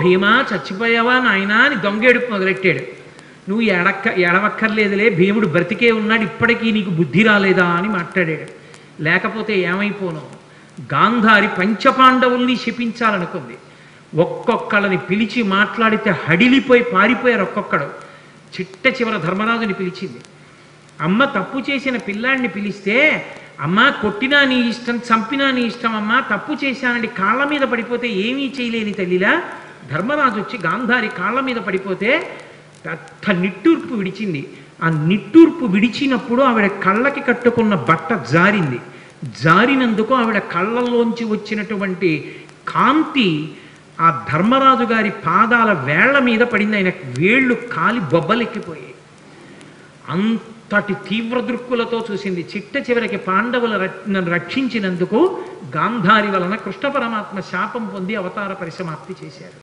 భీమా చచ్చిపోయావా నాయనా అని దొంగేడుపు మొదలెట్టాడు. నువ్వు ఎడవక్కర్లేదులే, భీముడు బ్రతికే ఉన్నాడు, ఇప్పటికీ నీకు బుద్ధి రాలేదా అని మాట్లాడాడు. లేకపోతే ఏమైపోను, గాంధారి పంచపాండవుల్ని శపించాలనుకుంది. ఒక్కొక్కళ్ళని పిలిచి మాట్లాడితే హడిలిపోయి పారిపోయారు ఒక్కొక్కడు. చిట్ట చివర ధర్మరాజుని పిలిచింది. అమ్మ తప్పు చేసిన పిల్లాడిని పిలిస్తే, అమ్మ కొట్టినా నీ ఇష్టం, చంపినా నీ ఇష్టం, అమ్మ తప్పు చేశానండి కాళ్ళ మీద పడిపోతే ఏమీ చేయలేని తల్లిలా ధర్మరాజు వచ్చి గాంధారి కాళ్ళ మీద పడిపోతే పెద్ద నిట్టూర్పు విడిచింది. ఆ నిట్టూర్పు విడిచినప్పుడు ఆవిడ కళ్ళకి కట్టుకున్న బట్ట జారింది. జారినందుకు ఆవిడ కళ్ళల్లోంచి వచ్చినటువంటి కాంతి ఆ ధర్మరాజు గారి పాదాల వేళ్ల మీద పడింది. ఆయన వేళ్ళు కాలి బొబ్బలెక్కిపోయాయి. అంతటి తీవ్ర దృక్కులతో చూసింది. చిట్ట చివరికి పాండవులను రక్షించినందుకు గాంధారి వలన కృష్ణ పరమాత్మ శాపం పొంది అవతార పరిసమాప్తి చేశారు.